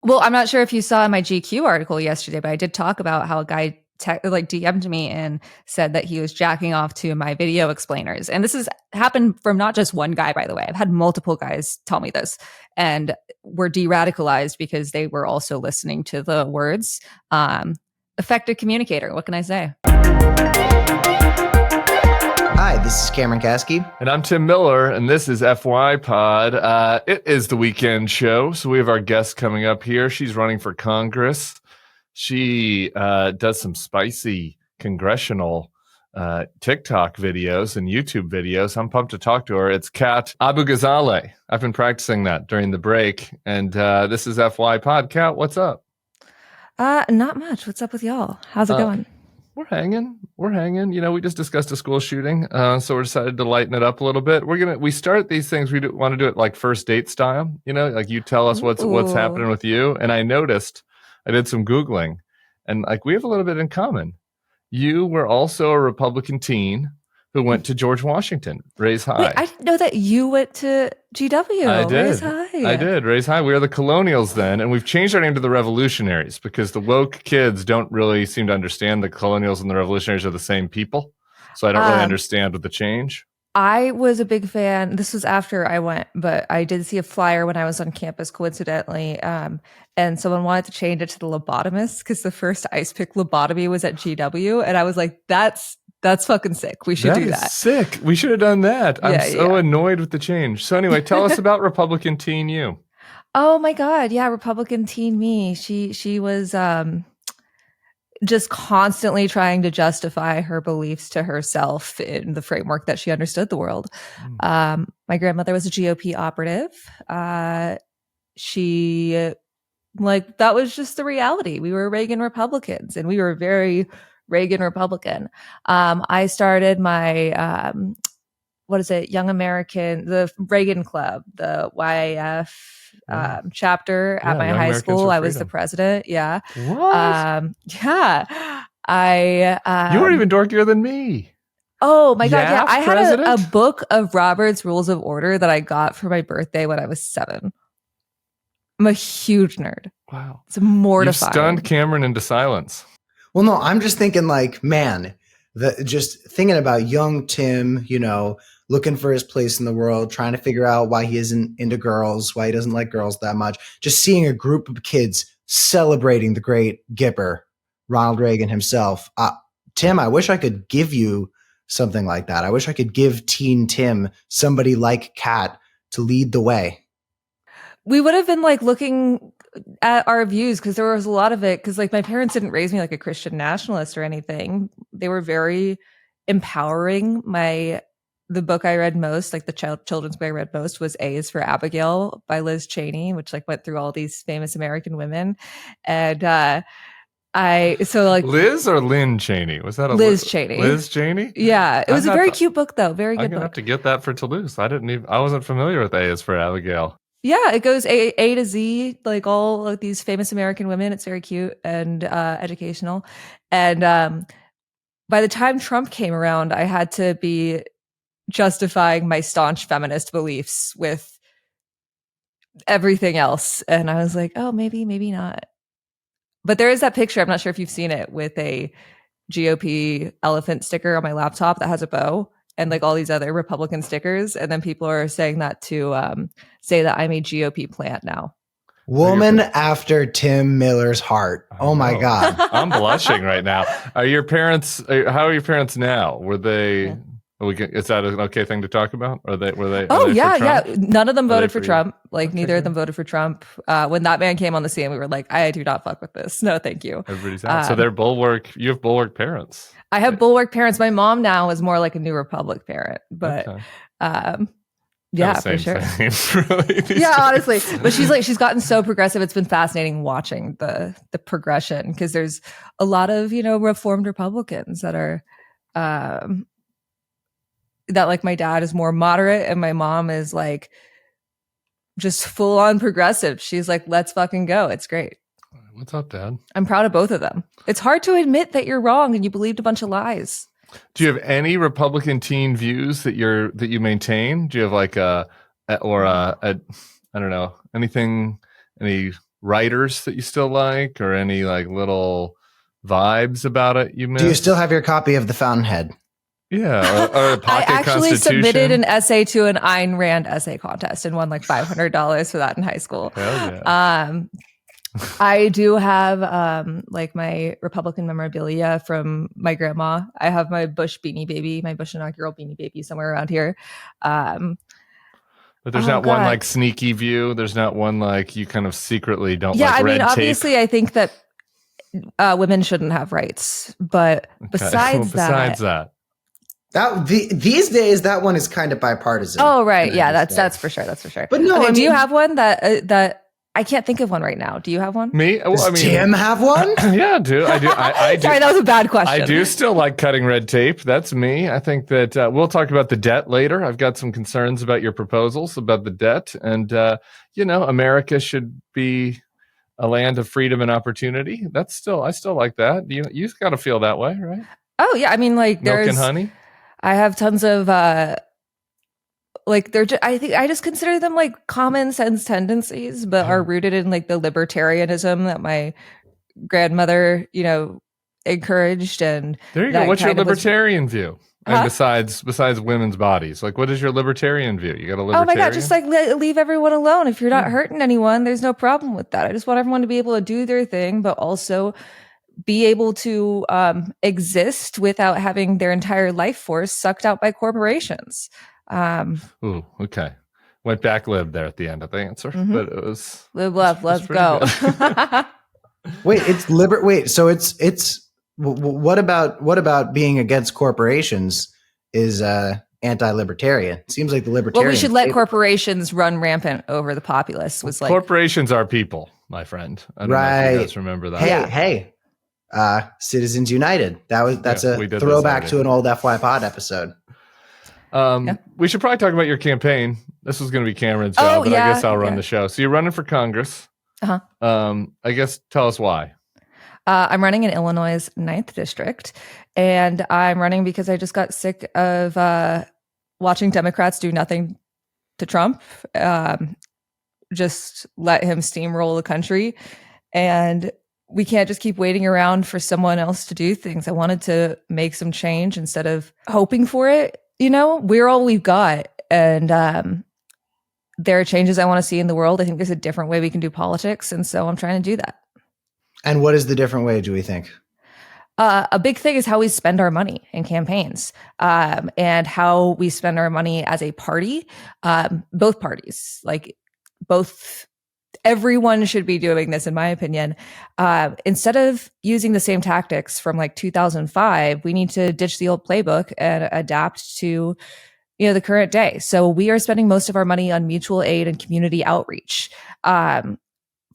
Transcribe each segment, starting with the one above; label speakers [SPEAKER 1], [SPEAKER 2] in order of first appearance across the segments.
[SPEAKER 1] Well, I'm not sure if you saw in my GQ article yesterday, but I did talk about how a guy DM'd me and said that he was jacking off to my video explainers. And this has happened from not just one guy, by the way. I've had multiple guys tell me this and were de-radicalized because they were also listening to the words. Effective communicator. What can I say?
[SPEAKER 2] Hi, this is Cameron Kasky.
[SPEAKER 3] And I'm Tim Miller, and this is FYPod. It is the weekend show, so we have our guest coming up here. She's running for Congress. She does some spicy congressional TikTok videos and YouTube videos. I'm pumped to talk to her. It's Kat Abughazaleh. I've been practicing that during the break, and this is FYPod. Kat, what's up?
[SPEAKER 1] Not much. What's up with y'all? How's it going?
[SPEAKER 3] We're hanging. You know, we just discussed a school shooting, so we decided to lighten it up a little bit. We start these things. We want to do it like first date style. You know, like you tell us what's happening with you. And I noticed, I did some Googling, and like we have a little bit in common. You were also a Republican teen who went to George Washington. Raise high.
[SPEAKER 1] Wait, I didn't know that you went to GW.
[SPEAKER 3] I did.
[SPEAKER 1] Raise high.
[SPEAKER 3] I did. Raise high. We were the Colonials then, and we've changed our name to the Revolutionaries because the woke kids don't really seem to understand the Colonials and the Revolutionaries are the same people. So I don't really understand with the change.
[SPEAKER 1] I was a big fan. This was after I went, but I did see a flyer when I was on campus, coincidentally. And someone wanted to change it to the lobotomist because the first ice pick lobotomy was at GW. And I was like, that's fucking sick. We should do that.
[SPEAKER 3] Sick. We should have done that. I'm so annoyed with the change. So anyway, tell us about Republican teen you.
[SPEAKER 1] Oh my God. Yeah. Republican teen me. She was just constantly trying to justify her beliefs to herself in the framework that she understood the world. My grandmother was a GOP operative. That was just the reality. We were Reagan Republicans and we were very Reagan Republican. I started my, Young American, the Reagan Club, the YAF chapter at my Young high Americans school. I was the president. Yeah.
[SPEAKER 3] What?
[SPEAKER 1] Yeah.
[SPEAKER 3] You weren't even dorkier than me.
[SPEAKER 1] Oh my God. Yeah. I
[SPEAKER 3] president?
[SPEAKER 1] had a book of Robert's Rules of Order that I got for my birthday when I was 7. I'm a huge nerd.
[SPEAKER 3] Wow.
[SPEAKER 1] It's mortifying.
[SPEAKER 3] You stunned Cameron into silence.
[SPEAKER 2] Well, no, I'm just thinking like, man, just thinking about young Tim, you know, looking for his place in the world, trying to figure out why he isn't into girls, why he doesn't like girls that much. Just seeing a group of kids celebrating the great Gipper, Ronald Reagan himself. Tim, I wish I could give you something like that. I wish I could give teen Tim somebody like Kat to lead the way.
[SPEAKER 1] We would have been like looking at our views because there was a lot of it because like my parents didn't raise me like a Christian nationalist or anything. They were very empowering. The book I read most, like the children's book I read most, was A is for Abigail by Liz Cheney, which like went through all these famous American women. And
[SPEAKER 3] Liz or Lynn Cheney? Was that
[SPEAKER 1] Liz Cheney?
[SPEAKER 3] Liz Cheney?
[SPEAKER 1] Yeah, it was a very cute book though. Very good
[SPEAKER 3] I'm gonna have to get that for Toulouse. I wasn't familiar with A is for Abigail.
[SPEAKER 1] Yeah, it goes A to Z, like all of these famous American women. It's very cute and educational. And by the time Trump came around, I had to be justifying my staunch feminist beliefs with everything else. And I was like, oh, maybe not. But there is that picture, I'm not sure if you've seen it, with a GOP elephant sticker on my laptop that has a bow and like all these other Republican stickers. And then people are saying that to say that I'm a GOP plant now.
[SPEAKER 2] Woman after Tim Miller's heart. Oh my God.
[SPEAKER 3] I'm blushing right now. How are your parents now? Were they... Yeah. Is that an okay thing to talk about? Were they?
[SPEAKER 1] Oh yeah. None of them voted for Trump. Like neither of them voted for Trump. When that man came on the scene, we were like, I do not fuck with this. No, thank you.
[SPEAKER 3] Everybody's out. So they're Bulwark. You have Bulwark parents.
[SPEAKER 1] I have Bulwark parents. My mom now is more like a New Republic parent, but yeah, for sure.
[SPEAKER 3] Really,
[SPEAKER 1] yeah, honestly. But she's gotten so progressive. It's been fascinating watching the progression because there's a lot of reformed Republicans that are. That like my dad is more moderate and my mom is like just full on progressive. She's like, let's fucking go. It's great.
[SPEAKER 3] What's up, Dad?
[SPEAKER 1] I'm proud of both of them. It's hard to admit that you're wrong and you believed a bunch of lies.
[SPEAKER 3] Do you have any Republican teen views that you maintain? Do you have like I don't know, any writers that you still like, or any like little vibes about it you miss?
[SPEAKER 2] Do you still have your copy of The Fountainhead?
[SPEAKER 3] Yeah, or a
[SPEAKER 1] I
[SPEAKER 3] pocket
[SPEAKER 1] actually submitted
[SPEAKER 3] constitution?
[SPEAKER 1] an essay to an Ayn Rand essay contest and won like $500 for that in high school.
[SPEAKER 3] Hell yeah.
[SPEAKER 1] I do have like my Republican memorabilia from my grandma. I have my Bush beanie baby, my Bush inaugural beanie baby somewhere around here.
[SPEAKER 3] But there's
[SPEAKER 1] Oh,
[SPEAKER 3] not one
[SPEAKER 1] God.
[SPEAKER 3] like sneaky view. There's not one like you kind of secretly don't
[SPEAKER 1] Yeah,
[SPEAKER 3] like
[SPEAKER 1] I mean,
[SPEAKER 3] red tape.
[SPEAKER 1] obviously, I think that women shouldn't have rights, but
[SPEAKER 3] Okay.
[SPEAKER 1] besides
[SPEAKER 3] that,
[SPEAKER 2] These days, that one is kind of bipartisan.
[SPEAKER 1] oh right,
[SPEAKER 2] And I
[SPEAKER 1] yeah,
[SPEAKER 2] just,
[SPEAKER 1] that's for sure. That's for sure.
[SPEAKER 2] But no,
[SPEAKER 1] okay,
[SPEAKER 2] I
[SPEAKER 1] do you
[SPEAKER 2] mean-
[SPEAKER 1] have one that I can't think of one right now? Do you have one?
[SPEAKER 3] me? Well,
[SPEAKER 2] Does
[SPEAKER 3] I mean,
[SPEAKER 2] Tim have one?
[SPEAKER 3] yeah, I do. I do. I do.
[SPEAKER 1] Sorry, that was a bad question.
[SPEAKER 3] I do still like cutting red tape. That's me. I think that we'll talk about the debt later. I've got some concerns about your proposals about the debt, and America should be a land of freedom and opportunity. I still like that. You've got to feel that way, right?
[SPEAKER 1] Oh yeah, I mean, like
[SPEAKER 3] Milk
[SPEAKER 1] there's.
[SPEAKER 3] and honey.
[SPEAKER 1] I have tons of like I think I just consider them like common sense tendencies, but are rooted in like the libertarianism that my grandmother, encouraged. And
[SPEAKER 3] There you
[SPEAKER 1] that
[SPEAKER 3] go. What's your
[SPEAKER 1] kind of was-
[SPEAKER 3] libertarian view? And
[SPEAKER 1] Huh?
[SPEAKER 3] besides women's bodies, like what is your libertarian view? You got a
[SPEAKER 1] Oh
[SPEAKER 3] libertarian?
[SPEAKER 1] my God, just like leave everyone alone. If you're not hurting anyone, there's no problem with that. I just want everyone to be able to do their thing, but also be able to exist without having their entire life force sucked out by corporations.
[SPEAKER 3] Ooh, okay. Went back lib there at the end of the answer,
[SPEAKER 1] Mhm.
[SPEAKER 3] but it was
[SPEAKER 1] Live love, let's
[SPEAKER 3] pretty
[SPEAKER 1] go.
[SPEAKER 2] Wait, so it's what about being against corporations is anti-libertarian? Seems like the libertarian.
[SPEAKER 1] Well, we should let corporations run rampant over the populace. Was like
[SPEAKER 3] corporations are people, my friend. I don't know if you guys remember that.
[SPEAKER 2] Hey, Citizens United. That's
[SPEAKER 3] Yeah,
[SPEAKER 2] a
[SPEAKER 3] we did
[SPEAKER 2] throwback
[SPEAKER 3] those
[SPEAKER 2] to an old FYPod episode.
[SPEAKER 3] We should probably talk about your campaign. This was going to be Cameron's job, but I guess I'll run the show. So you're running for Congress.
[SPEAKER 1] Uh-huh.
[SPEAKER 3] I guess tell us why.
[SPEAKER 1] I'm running in Illinois' 9th district, and I'm running because I just got sick of watching Democrats do nothing to Trump. Just let him steamroll the country, and we can't just keep waiting around for someone else to do things. I wanted to make some change instead of hoping for it. We're all we've got, and there are changes I want to see in the world. I think there's a different way we can do politics, and so I'm trying to do that.
[SPEAKER 2] And what is the different way, do we think?
[SPEAKER 1] A big thing is how we spend our money in campaigns, and how we spend our money as a party. Both parties, everyone should be doing this, in my opinion. Instead of using the same tactics from like 2005, we need to ditch the old playbook and adapt to the current day. So we are spending most of our money on mutual aid and community outreach.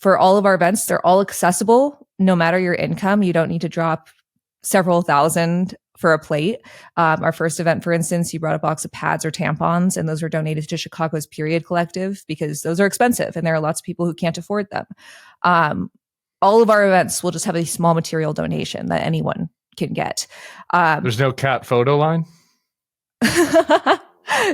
[SPEAKER 1] For all of our events, they're all accessible, no matter your income. You don't need to drop several thousand for a plate. Our first event, for instance, you brought a box of pads or tampons, and those were donated to Chicago's Period Collective because those are expensive, and there are lots of people who can't afford them. All of our events will just have a small material donation that anyone can get.
[SPEAKER 3] There's no cat photo line?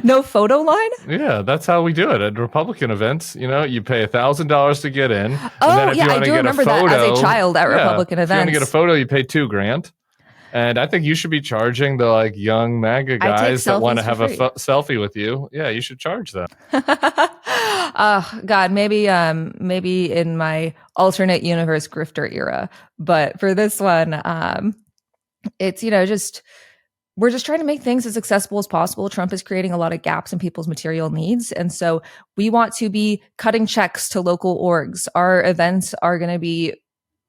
[SPEAKER 1] No photo line?
[SPEAKER 3] Yeah, that's how we do it at Republican events. You pay $1,000 to get in.
[SPEAKER 1] Oh,
[SPEAKER 3] and then if you
[SPEAKER 1] I
[SPEAKER 3] want to
[SPEAKER 1] do
[SPEAKER 3] get
[SPEAKER 1] remember
[SPEAKER 3] a photo,
[SPEAKER 1] that as a child at Republican
[SPEAKER 3] If you want
[SPEAKER 1] events.
[SPEAKER 3] to get a photo, you pay $2,000. And I think you should be charging the young MAGA guys that want to have a selfie with you. Yeah, you should charge them.
[SPEAKER 1] Oh God, maybe in my alternate universe grifter era, but for this one, it's we're just trying to make things as accessible as possible. Trump is creating a lot of gaps in people's material needs, and so we want to be cutting checks to local orgs. Our events are going to be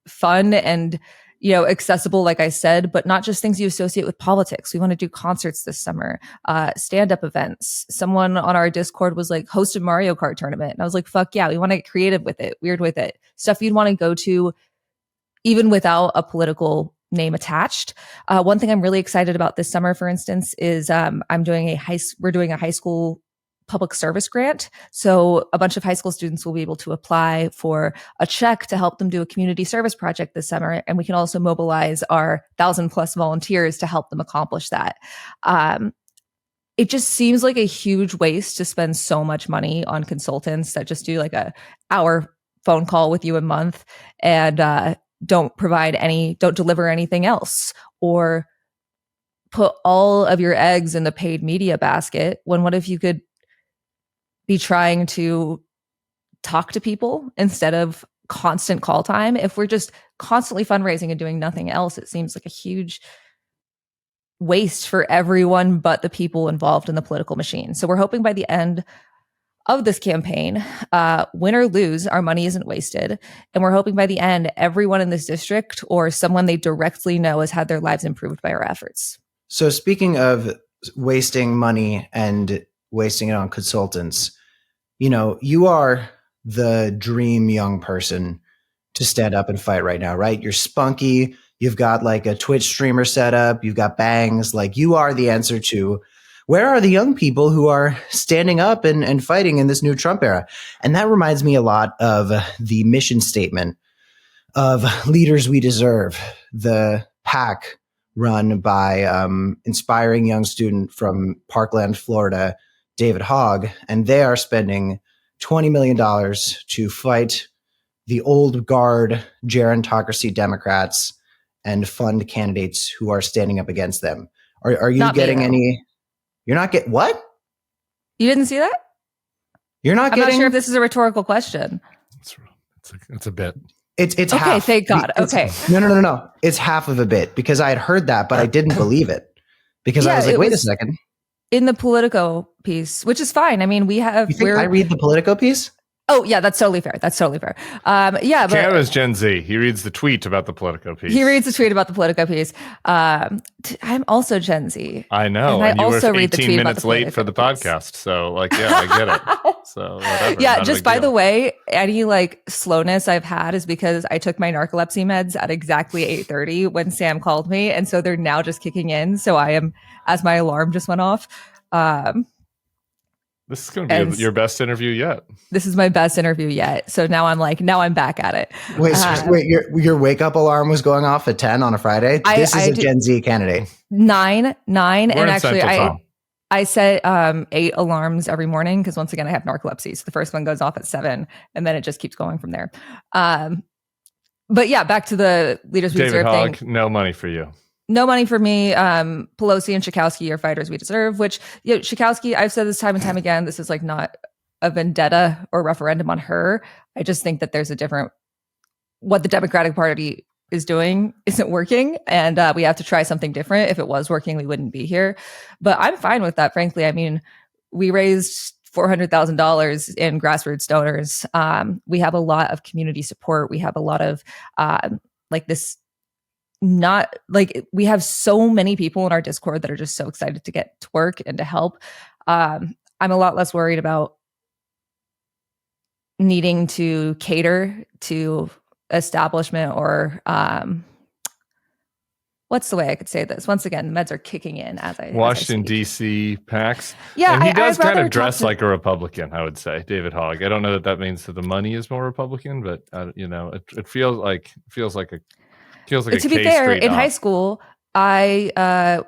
[SPEAKER 1] fun and accessible, like I said, but not just things you associate with politics. We want to do concerts this summer, stand-up events. Someone on our Discord was like, host a Mario Kart tournament. And I was like, fuck yeah, we want to get creative with it, weird with it. Stuff you'd want to go to even without a political name attached. One thing I'm really excited about this summer, for instance, is we're doing a high school public service grant. So a bunch of high school students will be able to apply for a check to help them do a community service project this summer. And we can also mobilize our 1,000+ volunteers to help them accomplish that. It just seems like a huge waste to spend so much money on consultants that just do like a hour phone call with you a month and don't deliver anything else, or put all of your eggs in the paid media basket, when what if you could be trying to talk to people instead of constant call time? If we're just constantly fundraising and doing nothing else, it seems like a huge waste for everyone but the people involved in the political machine. So we're hoping by the end of this campaign, win or lose, our money isn't wasted. And we're hoping by the end, everyone in this district or someone they directly know has had their lives improved by our efforts.
[SPEAKER 2] So speaking of wasting money and wasting it on consultants, you are the dream young person to stand up and fight right now, right? You're spunky. You've got like a Twitch streamer set up. You've got bangs. Like, you are the answer to where are the young people who are standing up and fighting in this new Trump era. And that reminds me a lot of the mission statement of Leaders We Deserve, the PAC run by inspiring young student from Parkland, Florida, David Hogg. And they are spending $20 million to fight the old guard gerontocracy Democrats and fund candidates who are standing up against them. Are you
[SPEAKER 1] Not
[SPEAKER 2] getting
[SPEAKER 1] me,
[SPEAKER 2] any? You're not getting what?
[SPEAKER 1] You didn't see that?
[SPEAKER 2] You're not
[SPEAKER 1] I'm
[SPEAKER 2] getting.
[SPEAKER 1] not sure if this is a rhetorical question.
[SPEAKER 3] It's a bit.
[SPEAKER 2] It's
[SPEAKER 1] okay.
[SPEAKER 2] half.
[SPEAKER 1] Thank God. Okay.
[SPEAKER 2] No. It's half of a bit, because I had heard that, but I didn't believe it, because I was like, wait a second.
[SPEAKER 1] In the Politico piece, which is fine. I mean,
[SPEAKER 2] You think I read the Politico piece?
[SPEAKER 1] Oh yeah, that's totally fair. Yeah, but
[SPEAKER 3] Canada's Gen Z. He reads the tweet about the Politico piece.
[SPEAKER 1] He reads the tweet about the Politico piece. I'm also Gen Z.
[SPEAKER 3] I know.
[SPEAKER 1] And I
[SPEAKER 3] you
[SPEAKER 1] also
[SPEAKER 3] were
[SPEAKER 1] read the
[SPEAKER 3] 18
[SPEAKER 1] tweet about
[SPEAKER 3] minutes
[SPEAKER 1] the
[SPEAKER 3] late for the podcast. So, like, yeah, I get it. So, whatever.
[SPEAKER 1] Yeah, just by the way, any like slowness I've had is because I took my narcolepsy meds at exactly 8:30 when Sam called me, and so they're now just kicking in. So I am, as my alarm just went off.
[SPEAKER 3] This is going to be your best interview yet.
[SPEAKER 1] This is my best interview yet. So now I'm back at it.
[SPEAKER 2] Wait, your wake up alarm was going off at 10 on a Friday? This is a Gen Z candidate.
[SPEAKER 1] 9,
[SPEAKER 3] We're
[SPEAKER 1] and actually
[SPEAKER 3] I
[SPEAKER 1] set 8 alarms every morning, because once again I have narcolepsy. So the first one goes off at 7, and then it just keeps going from there. But yeah, back to the Leaders We Deserve
[SPEAKER 3] David Hogg,
[SPEAKER 1] thing.
[SPEAKER 3] no money for you.
[SPEAKER 1] No money for me. Pelosi and Schakowsky are fighters we deserve, which, Schakowsky, I've said this time and time again, this is like not a vendetta or referendum on her. I just think that there's what the Democratic Party is doing isn't working, and we have to try something different. If it was working, we wouldn't be here. But I'm fine with that, frankly. I mean, we raised $400,000 in grassroots donors. We have a lot of community support. We have a lot of we have so many people in our Discord that are just so excited to get to work and to help. I'm a lot less worried about needing to cater to establishment or what's the way I could say this? Once again, the meds are kicking in as I
[SPEAKER 3] Washington D.C. PACs.
[SPEAKER 1] Yeah,
[SPEAKER 3] and he does kind of dress like a Republican, I would say, David Hogg. I don't know that means that the money is more Republican, but it feels like a
[SPEAKER 1] to be fair, in high school, I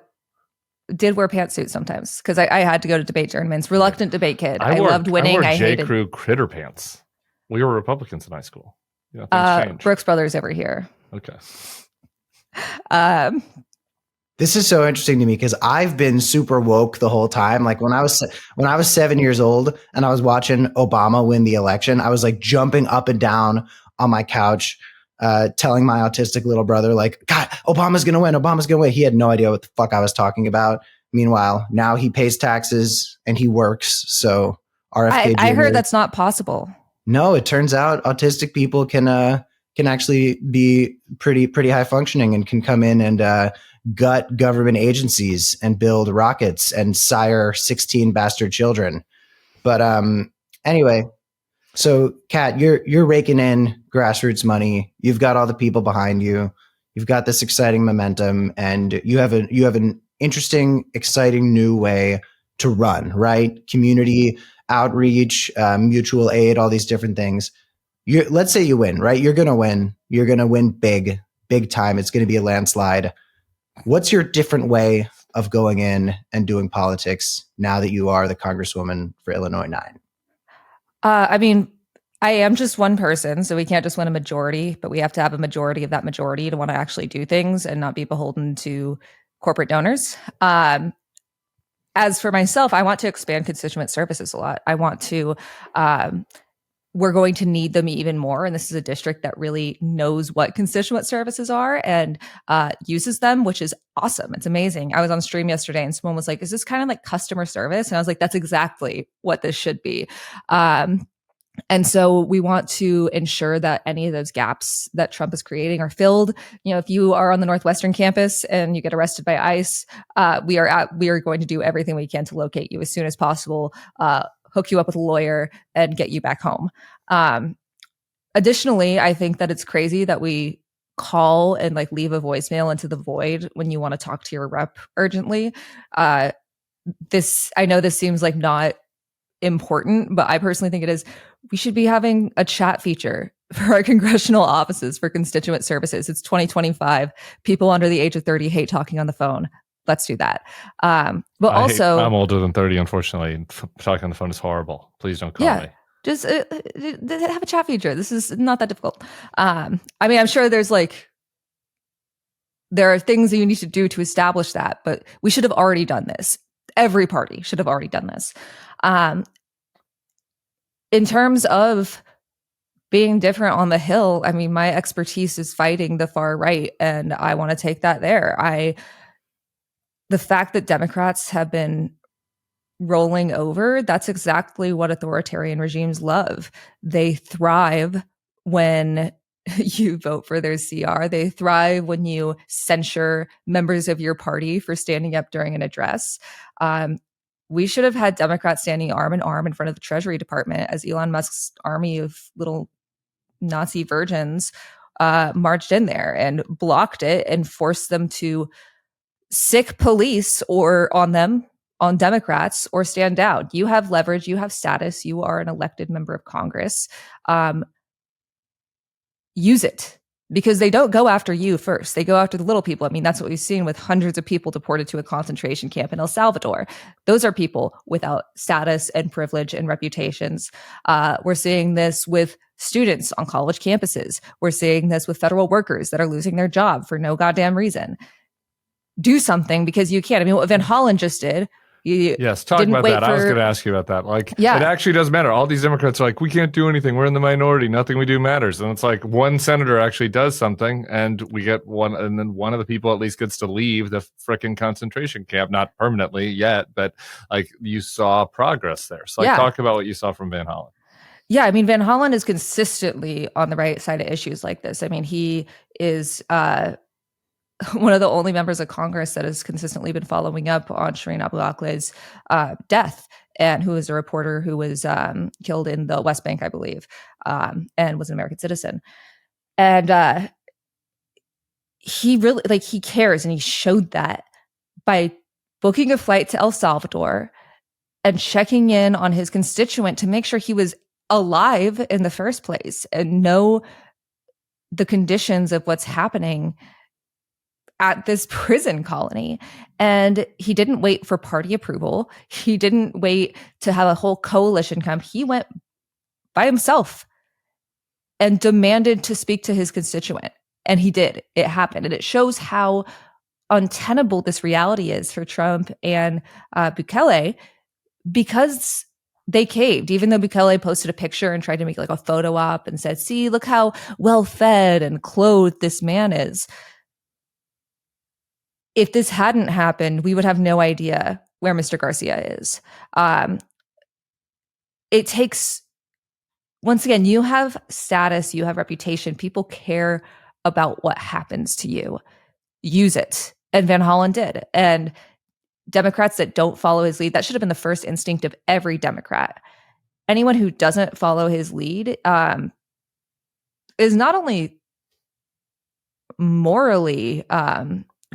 [SPEAKER 1] did wear pantsuits sometimes because I had to go to debate tournaments. Reluctant debate kid. I loved winning.
[SPEAKER 3] I hated Crew critter pants. We were Republicans in high school. Things changed.
[SPEAKER 1] Brooks Brothers over here.
[SPEAKER 3] Okay.
[SPEAKER 2] This is so interesting to me because I've been super woke the whole time. Like when I was 7 years old and I was watching Obama win the election, I was like jumping up and down on my couch, telling my autistic little brother, like, God, Obama's going to win. Obama's going to win. He had no idea what the fuck I was talking about. Meanwhile, now he pays taxes and he works. So RFK Jr.
[SPEAKER 1] I heard that's not possible.
[SPEAKER 2] No, it turns out autistic people can actually be pretty high functioning and can come in and gut government agencies and build rockets and sire 16 bastard children. But anyway, so Kat, you're raking in grassroots money. You've got all the people behind you. You've got this exciting momentum, and you have an interesting, exciting new way to run, right? Community outreach, mutual aid, all these different things. Let's say you win, right? You're going to win. You're going to win big time. It's going to be a landslide. What's your different way of going in and doing politics now that you are the Congresswoman for Illinois 9?
[SPEAKER 1] I mean, I am just one person, so we can't just win a majority, but we have to have a majority of that majority to want to actually do things and not be beholden to corporate donors. As for myself, I want to expand constituent services a lot. I want to, we're going to need them even more. And this is a district that really knows what constituent services are and uses them, which is awesome. It's amazing. I was on stream yesterday and someone was like, is this kind of like customer service? And I was like, that's exactly what this should be. And so we want to ensure that any of those gaps that Trump is creating are filled. If you are on the Northwestern campus and you get arrested by ICE, we are going to do everything we can to locate you as soon as possible, hook you up with a lawyer, and get you back home. Additionally, I think that it's crazy that we call and like leave a voicemail into the void when you want to talk to your rep urgently. I know this seems like not important, but I personally think it is. We should be having a chat feature for our congressional offices for constituent services. It's 2025. People under the age of 30 hate talking on the phone. Let's do that. I'm
[SPEAKER 3] older than 30, unfortunately. Talking on the phone is horrible. Please don't call me.
[SPEAKER 1] Just have a chat feature. This is not that difficult. I'm sure there are things that you need to do to establish that, but we should have already done this. Every party should have already done this. In terms of being different on the Hill, my expertise is fighting the far right, and I want to take that there. The fact that Democrats have been rolling over, that's exactly what authoritarian regimes love. They thrive when you vote for their CR. They thrive when you censure members of your party for standing up during an address. We should have had Democrats standing arm in arm in front of the Treasury Department as Elon Musk's army of little Nazi virgins marched in there and blocked it and forced them to sick police on Democrats or stand down. You have leverage, you have status, you are an elected member of Congress. Use it. Because they don't go after you first. They go after the little people. That's what we've seen with hundreds of people deported to a concentration camp in El Salvador. Those are people without status and privilege and reputations. We're seeing this with students on college campuses. We're seeing this with federal workers that are losing their job for no goddamn reason. Do something because you can. What Van Hollen just did.
[SPEAKER 3] Yes, talk about that. I was going to ask you about that. It actually does matter. All these Democrats are like, we can't do anything. We're in the minority. Nothing we do matters. And it's like one senator actually does something, and we get one, and then one of the people at least gets to leave the frickin' concentration camp, not permanently yet, but you saw progress there. So talk about what you saw from Van Hollen.
[SPEAKER 1] Yeah, Van Hollen is consistently on the right side of issues like this. He is one of the only members of Congress that has consistently been following up on Shireen Abu Akleh's death, and who is a reporter who was killed in the West Bank, I believe, and was an American citizen. And he really, he cares, and he showed that by booking a flight to El Salvador and checking in on his constituent to make sure he was alive in the first place and know the conditions of what's happening at this prison colony. And he didn't wait for party approval. He didn't wait to have a whole coalition come. He went by himself and demanded to speak to his constituent. And he did. It happened. And it shows how untenable this reality is for Trump and Bukele, because they caved. Even though Bukele posted a picture and tried to make a photo op and said, see, look how well fed and clothed this man is. If this hadn't happened, we would have no idea where Mr. Garcia is. It takes, once again, you have status, you have reputation. People care about what happens to you. Use it. And Van Hollen did. And Democrats that don't follow his lead, that should have been the first instinct of every Democrat. Anyone who doesn't follow his lead is not only morally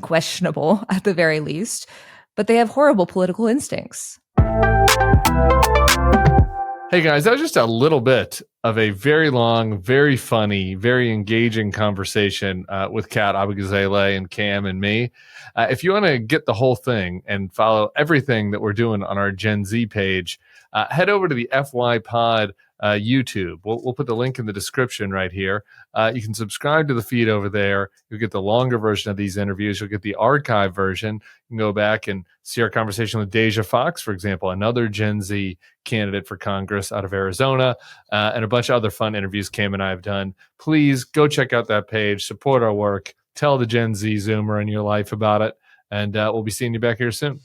[SPEAKER 1] questionable at the very least, but they have horrible political instincts.
[SPEAKER 3] Hey guys, that was just a little bit of a very long, very funny, very engaging conversation with Kat Abughazaleh and Cam and me. If you want to get the whole thing and follow everything that we're doing on our Gen Z page, head over to the FYPod YouTube. We'll put the link in the description right here. You can subscribe to the feed over there. You'll get the longer version of these interviews. You'll get the archive version. You can go back and see our conversation with Deja Fox, for example, another Gen Z candidate for Congress out of Arizona, and a bunch of other fun interviews Cam and I have done. Please go check out that page, support our work, tell the Gen Z Zoomer in your life about it, and we'll be seeing you back here soon.